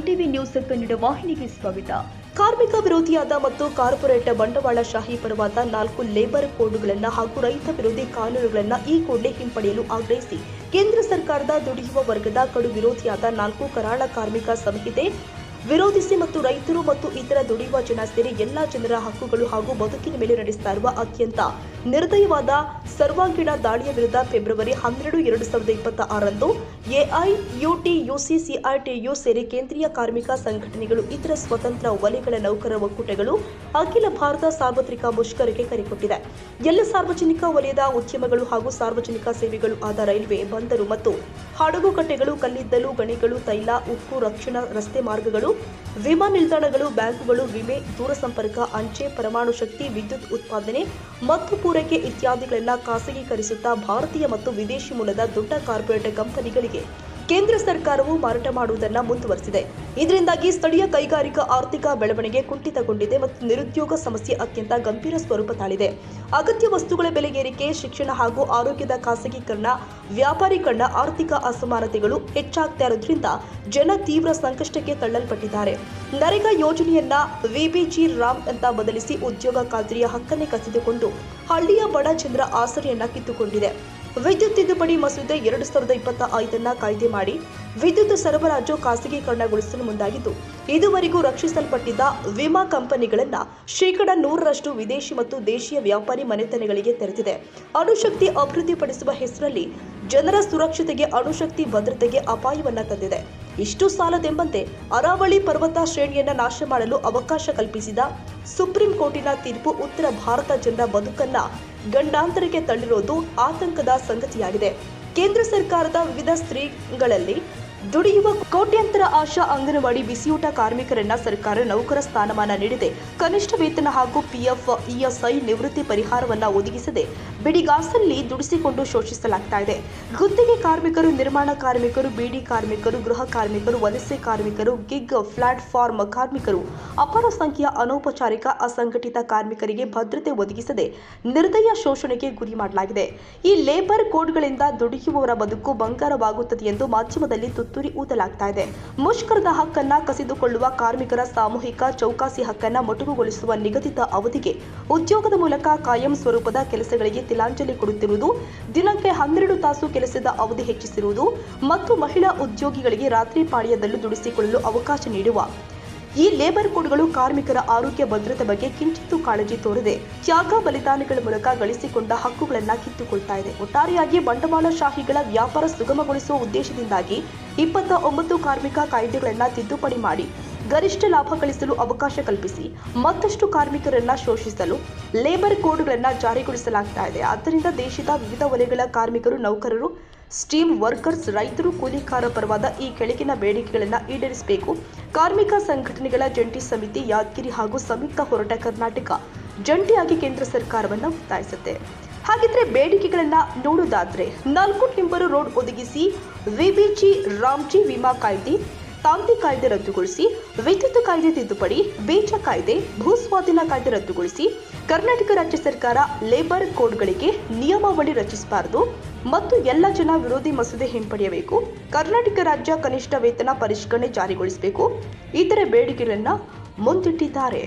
OTV news Kannada ವಾಹಿನಿಗೆ ಸ್ವಾಗತ. ಕಾರ್ಮಿಕ ವಿರೋಧಿಯಾದ ಮತ್ತು ಕಾರ್ಪೊರೇಟ್ ಬಂಡವಾಳಶಾಹಿ ಪರವಾದ 4 ಲೇಬರ್ ಕೋಡ್ಗಳನ್ನು ಹಾಗೂ ರೈತ ವಿರೋಧಿ ಕಾನೂನುಗಳನ್ನು ಈ ಕೂಡಲೇ ಹಿಂಪಡೆಯಲು ಆಗ್ರಹಿಸಿ ಕೇಂದ್ರ ಸರ್ಕಾರದ ದುಡಿಯುವ ವರ್ಗದ ಕಡು ವಿರೋಧಿಯಾದ 4 ಕರಾಳ ಕಾರ್ಮಿಕ ಸಂಹಿತೆ ವಿರೋಧಿಸಿ ಮತ್ತು ರೈತರು ಮತ್ತು ಇತರ ದುಡಿಯುವ ಜನ ಸೇರಿ ಎಲ್ಲಾ ಜನರ ಹಕ್ಕುಗಳು ಹಾಗೂ ಬದುಕಿನ ಮೇಲೆ ನಡೆಸ್ತಾ ಇರುವ ಅತ್ಯಂತ ನಿರ್ದಯವಾದ ಸರ್ವಾಂಗೀಣ ದಾಳಿಯ ವಿರುದ್ಧ ಫೆಬ್ರವರಿ 12, 2026ರಂದು ಎಐಯುಟಿಯುಸಿ, ಸಿಐಟಿಯು ಸೇರಿ ಕೇಂದ್ರೀಯ ಕಾರ್ಮಿಕ ಸಂಘಟನೆಗಳು, ಇತರ ಸ್ವತಂತ್ರ ವಲಯಗಳ ನೌಕರರ ಒಕ್ಕೂಟಗಳು ಅಖಿಲ ಭಾರತ ಸಾರ್ವತ್ರಿಕ ಮುಷ್ಕರಕ್ಕೆ ಕರೆ ಕೊಟ್ಟಿದೆ. ಎಲ್ಲ ಸಾರ್ವಜನಿಕ ವಲಯದ ಉದ್ಯಮಗಳು ಹಾಗೂ ಸಾರ್ವಜನಿಕ ಸೇವೆಗಳು ಆದ ರೈಲ್ವೆ, ಬಂದರು ಮತ್ತು ಹಡಗುಕಟ್ಟೆಗಳು, ಕಲ್ಲಿದ್ದಲು ಗಣಿಗಳು, ತೈಲ, ಉಕ್ಕು, ರಕ್ಷಣಾ, ರಸ್ತೆ ಮಾರ್ಗಗಳು, ವಿಮಾನ ನಿಲ್ದಾಣಗಳು, ಬ್ಯಾಂಕುಗಳು, ವಿಮೆ, ದೂರಸಂಪರ್ಕ, ಅಂಚೆ, ಪರಮಾಣು ಶಕ್ತಿ, ವಿದ್ಯುತ್ ಉತ್ಪಾದನೆ ಮತ್ತು ಪೂರೈಕೆ ಇತ್ಯಾದಿಗಳನ್ನು ಖಾಸಗೀಕರಿಸುತ್ತಾ ಭಾರತೀಯ ಮತ್ತು ವಿದೇಶಿ ಮೂಲದ ದೊಡ್ಡ ಕಾರ್ಪೊರೇಟ್ ಕಂಪನಿಗಳಿಗೆ ಕೇಂದ್ರ ಸರ್ಕಾರವು ಮಾರಾಟ ಮಾಡುವುದನ್ನು ಮುಂದುವರೆಸಿದೆ. ಇದರಿಂದಾಗಿ ಸ್ಥಳೀಯ ಕೈಗಾರಿಕಾ ಆರ್ಥಿಕ ಬೆಳವಣಿಗೆ ಕುಂಠಿತಗೊಂಡಿದೆ ಮತ್ತು ನಿರುದ್ಯೋಗ ಸಮಸ್ಯೆ ಅತ್ಯಂತ ಗಂಭೀರ ಸ್ವರೂಪ ತಾಳಿದೆ. ಅಗತ್ಯ ವಸ್ತುಗಳ ಬೆಲೆ ಏರಿಕೆ, ಶಿಕ್ಷಣ ಹಾಗೂ ಆರೋಗ್ಯದ ಖಾಸಗೀಕರಣ, ವ್ಯಾಪಾರೀಕರಣ, ಆರ್ಥಿಕ ಅಸಮಾನತೆಗಳು ಹೆಚ್ಚಾಗ್ತಾ ಇರೋದ್ರಿಂದ ಜನ ತೀವ್ರ ಸಂಕಷ್ಟಕ್ಕೆ ತಳ್ಳಲ್ಪಟ್ಟಿದ್ದಾರೆ. ನರೇಗಾ ಯೋಜನೆಯನ್ನ ವಿಬಿಜಿ ರಾಮ್ ಅಂತ ಬದಲಿಸಿ ಉದ್ಯೋಗ ಖಾತ್ರಿಯ ಹಕ್ಕನ್ನೇ ಕಸಿದುಕೊಂಡು ಹಳ್ಳಿಯ ಬಡ ಜನರ ಆಸರೆಯನ್ನ ಕಿತ್ತುಕೊಂಡಿದೆ. ವಿದ್ಯುತ್ ತಿದ್ದುಪಡಿ ಮಸೂದೆ 2025 ಕಾಯ್ದೆ ಮಾಡಿ ವಿದ್ಯುತ್ ಸರಬರಾಜು ಖಾಸಗೀಕರಣಗೊಳಿಸಲು ಮುಂದಾಗಿದ್ದು, ಇದುವರೆಗೂ ರಕ್ಷಿಸಲ್ಪಟ್ಟಿದ್ದ ವಿಮಾ ಕಂಪನಿಗಳನ್ನು ಶೇಕಡ 100ರಷ್ಟು ವಿದೇಶಿ ಮತ್ತು ದೇಶೀಯ ವ್ಯಾಪಾರಿ ಮನೆತನಗಳಿಗೆ ತೆರೆದಿದೆ. ಅಣುಶಕ್ತಿ ಅಭಿವೃದ್ಧಿಪಡಿಸುವ ಹೆಸರಲ್ಲಿ ಜನರ ಸುರಕ್ಷತೆಗೆ, ಅಣುಶಕ್ತಿ ಭದ್ರತೆಗೆ ಅಪಾಯವನ್ನ ತಂದಿದೆ. ಇಷ್ಟು ಸಾಲದೆಂಬಂತೆ ಅರಾವಳಿ ಪರ್ವತ ಶ್ರೇಣಿಯನ್ನ ನಾಶ ಮಾಡಲು ಅವಕಾಶ ಕಲ್ಪಿಸಿದ ಸುಪ್ರೀಂ ಕೋರ್ಟಿನ ತೀರ್ಪು ಉತ್ತರ ಭಾರತ ಜನರ ಬದುಕನ್ನ ಗಂಡಾಂತರಕ್ಕೆ ತಳ್ಳಿರೋದು ಆತಂಕದ ಸಂಗತಿಯಾಗಿದೆ. ಕೇಂದ್ರ ಸರ್ಕಾರದ ವಿವಿಧ ಸ್ತ್ರೀಗಳಲ್ಲಿ ದುಡಿಯುವ ಕೋಟ್ಯಾಂತರ ಆಶಾ ಅಂಗನವಾಡಿ ಬಿಸಿಯೂಟ ಕಾರ್ಮಿಕರನ್ನ ಸರ್ಕಾರ ನೌಕರ ಸ್ಥಾನಮಾನ ನೀಡಿದೆ. ಕನಿಷ್ಠ ವೇತನ ಹಾಗೂ ಪಿಎಫ್, ಇಎಸ್ಐ ನಿವೃತ್ತಿ ಪರಿಹಾರವನ್ನ ಒದಗಿಸದೆ ಬಿಡಿಗಾಸಲ್ಲಿ ದುಡಿಸಿಕೊಂಡು ಶೋಷಿಸಲಾಗ್ತಾ ಇದೆ. ಗುತ್ತಿಗೆ ಕಾರ್ಮಿಕರು, ನಿರ್ಮಾಣ ಕಾರ್ಮಿಕರು, ಬೀಡಿ ಕಾರ್ಮಿಕರು, ಗೃಹ ಕಾರ್ಮಿಕರು, ವಲಸೆ ಕಾರ್ಮಿಕರು, ಗಿಗ್ ಪ್ಲಾಟ್ಫಾರ್ಮ್ ಕಾರ್ಮಿಕರು, ಅಪಾರ ಸಂಖ್ಯೆಯ ಅನೌಪಚಾರಿಕ ಅಸಂಘಟಿತ ಕಾರ್ಮಿಕರಿಗೆ ಭದ್ರತೆ ಒದಗಿಸದೆ ನಿರ್ದಯ ಶೋಷಣೆಗೆ ಗುರಿ ಮಾಡಲಾಗಿದೆ. ಈ ಲೇಬರ್ ಕೋಡ್ಗಳಿಂದ ದುಡಿಯುವವರ ಬದುಕು ಬಂಗಾರವಾಗುತ್ತದೆ ಎಂದು ಮಾಧ್ಯಮದಲ್ಲಿ ತುತ್ತೂರಿ ಊದಲಾಗ್ತಾ ಇದೆ. ಮುಷ್ಕರದ ಹಕ್ಕನ್ನ ಕಸಿದುಕೊಳ್ಳುವ ಕಾರ್ಮಿಕರ ಸಾಮೂಹಿಕ ಚೌಕಾಸಿ ಹಕ್ಕನ್ನ ಮೊಟಕುಗೊಳಿಸುವ ನಿಗದಿತ ಅವಧಿಗೆ ಉದ್ಯೋಗದ ಮೂಲಕ ಕಾಯಂ ಸ್ವರೂಪದ ಕೆಲಸಗಳಿಗೆ ತಿಲಾಂಜಲಿ ಕೊಡುತ್ತಿರುವುದು, ದಿನಕ್ಕೆ 12 ತಾಸು ಕೆಲಸದ ಅವಧಿ ಹೆಚ್ಚಿಸಿರುವುದು ಮತ್ತು ಮಹಿಳಾ ಉದ್ಯೋಗಿಗಳಿಗೆ ರಾತ್ರಿ ಪಾಳ್ಯದಲ್ಲೂ ದುಡಿಸಿಕೊಳ್ಳಲು ಅವಕಾಶ ನೀಡುವ ಈ ಲೇಬರ್ ಕೋಡ್ಗಳು ಕಾರ್ಮಿಕರ ಆರೋಗ್ಯ ಭದ್ರತೆ ಬಗ್ಗೆ ಕಿಂಚಿತ್ತೂ ಕಾಳಜಿ ತೋರದೆ ತ್ಯಾಗ ಬಲಿದಾನಗಳ ಮೂಲಕ ಗಳಿಸಿಕೊಂಡ ಹಕ್ಕುಗಳನ್ನು ಕಿತ್ತುಕೊಳ್ತಾ ಇದೆ. ಒಟ್ಟಾರೆಯಾಗಿ ಬಂಡವಾಳಶಾಹಿಗಳ ವ್ಯಾಪಾರ ಸುಗಮಗೊಳಿಸುವ ಉದ್ದೇಶದಿಂದಾಗಿ 29 ಕಾರ್ಮಿಕ ಕಾಯ್ದೆಗಳನ್ನು ತಿದ್ದುಪಡಿ ಮಾಡಿ ಗರಿಷ್ಠ ಲಾಭ ಗಳಿಸಲು ಅವಕಾಶ ಕಲ್ಪಿಸಿ ಮತ್ತಷ್ಟು ಕಾರ್ಮಿಕರನ್ನ ಶೋಷಿಸಲು ಲೇಬರ್ ಕೋಡ್ಗಳನ್ನು ಜಾರಿಗೊಳಿಸಲಾಗ್ತಾ ಇದೆ. ಆದ್ದರಿಂದ ದೇಶದ ವಿವಿಧ ವಲಯಗಳ ಕಾರ್ಮಿಕರು, ನೌಕರರು, ಸ್ಟೀಮ್ ವರ್ಕರ್ಸ್, ರೈತರು, ಕೂಲಿಕಾರ ಪರವಾದ ಈ ಕೆಳಗಿನ ಬೇಡಿಕೆಗಳನ್ನು ಈಡೇರಿಸಬೇಕು. ಕಾರ್ಮಿಕ ಸಂಘಟನೆಗಳ ಜಂಟಿ ಸಮಿತಿ ಯಾದಗಿರಿ ಹಾಗೂ ಸಂಯುಕ್ತ ಹೋರಾಟ ಕರ್ನಾಟಕ ಜಂಟಿಯಾಗಿ ಕೇಂದ್ರ ಸರ್ಕಾರವನ್ನು ಒತ್ತಾಯಿಸುತ್ತೆ. ಹಾಗಿದ್ರೆ ಬೇಡಿಕೆಗಳನ್ನ ನೋಡೋದಾದ್ರೆ 4 ಟಿಂಬರ್ ರೋಡ್ ಒದಗಿಸಿ, ವಿಬಿಜಿ ರಾಮ್ಜಿ ವಿಮಾ ಕಾಯ್ದೆ, ತಾಂತಿ ಕಾಯ್ದೆ ರದ್ದುಗೊಳಿಸಿ, ವಿದ್ಯುತ್ ಕಾಯ್ದೆ ತಿದ್ದುಪಡಿ, ಬೇಜ ಕಾಯ್ದೆ, ಭೂಸ್ವಾಧೀನ ಕಾಯ್ದೆ ರದ್ದುಗೊಳಿಸಿ, ಕರ್ನಾಟಕ ರಾಜ್ಯ ಸರ್ಕಾರ ಲೇಬರ್ ಕೋಡ್ಗಳಿಗೆ ನಿಯಮಾವಳಿ ರಚಿಸಬಾರದು ಮತ್ತು ಎಲ್ಲ ಜನ ವಿರೋಧಿ ಮಸೂದೆ ಹಿಂಪಡೆಯಬೇಕು. ಕರ್ನಾಟಕ ರಾಜ್ಯ ಕನಿಷ್ಠ ವೇತನ ಪರಿಷ್ಕರಣೆ ಜಾರಿಗೊಳಿಸಬೇಕು. ಇತರೆ ಬೇಡಿಕೆಗಳನ್ನ ಮುಂದಿಟ್ಟಿದ್ದಾರೆ.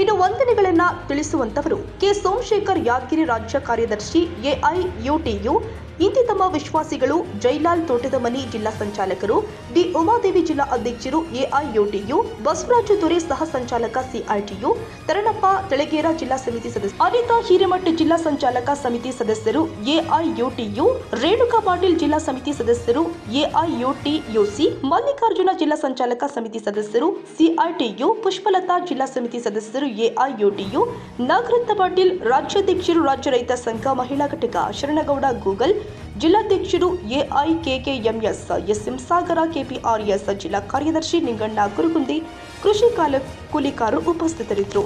ಇನ್ನು ವಂದನೆಗಳನ್ನ ತಿಳಿಸುವಂತವರು ಕೆ ಸೋಮಶೇಖರ್, ಯಾದಗಿರಿ ರಾಜ್ಯ ಕಾರ್ಯದರ್ಶಿ, ಎಐಯುಟಿಯು. ಇಂತಿ ತಮ್ಮ ವಿಶ್ವಾಸಿಗಳು ಜೈಲಾಲ್ ತೋಟದಮನಿ ಜಿಲ್ಲಾ ಸಂಚಾಲಕರು, ಡಿ ಉಮಾದೇವಿ ಜಿಲ್ಲಾ ಅಧ್ಯಕ್ಷರು, ಎಐಯುಟಿಯು, ಬಸವರಾಜ ದೊರೆ ಸಹ ಸಂಚಾಲಕ, ಸಿಐಟಿಯು, ತರಣಪ್ಪ ತೆಳಗೇರ ಜಿಲ್ಲಾ ಸಮಿತಿ ಸದಸ್ಯ, ಅನಿತಾ ಹಿರೇಮಠ ಜಿಲ್ಲಾ ಸಂಚಾಲಕ ಸಮಿತಿ ಸದಸ್ಯರು, ಎಐಯುಟಿಯು, ರೇಣುಕಾ ಪಾಟೀಲ್ ಜಿಲ್ಲಾ ಸಮಿತಿ ಸದಸ್ಯರು, ಎಐಯುಟಿಯುಸಿ, ಮಲ್ಲಿಕಾರ್ಜುನ ಜಿಲ್ಲಾ ಸಂಚಾಲಕ ಸಮಿತಿ ಸದಸ್ಯರು, ಸಿಐಟಿಯು, ಪುಷ್ಪಲತಾ ಜಿಲ್ಲಾ ಸಮಿತಿ ಸದಸ್ಯರು, ಎಐಯುಟಿಯು, ನಾಗರತ್ನ ಪಾಟೀಲ್ ರಾಜ್ಯಾಧ್ಯಕ್ಷರು, ರಾಜ್ಯ ರೈತ ಸಂಘ ಮಹಿಳಾ ಘಟಕ, ಶರಣಗೌಡ ಗೂಗಲ್ ಜಿಲ್ಲಾಧ್ಯಕ್ಷರು, ಎಐಕೆಕೆಎಂಎಸ್, ಎಸ್ ಸಾಗರ, ಕೆಪಿಆರ್ಎಸ್ ಜಿಲ್ಲಾ ಕಾರ್ಯದರ್ಶಿ ನಿಂಗಣ್ಣ ಕುರುಗುಂದಿ, ಕೃಷಿ ಕೂಲಿಕಾರರು ಉಪಸ್ಥಿತರಿದ್ದರು.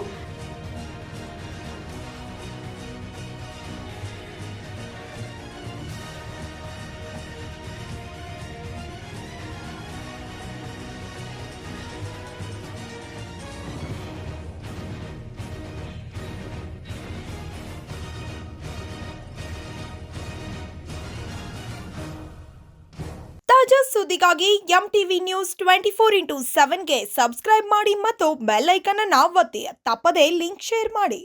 ತಾಜಾ ಸುದ್ದಿಗಾಗಿ MTV ನ್ಯೂಸ್ 24/7ಗೆ ಸಬ್ಸ್ಕ್ರೈಬ್ ಮಾಡಿ ಮತ್ತು ಬೆಲ್ ಐಕಾನ್ ಅನ್ನು ಒತ್ತಿ ತಪ್ಪದೇ ಲಿಂಕ್ ಶೇರ್ ಮಾಡಿ.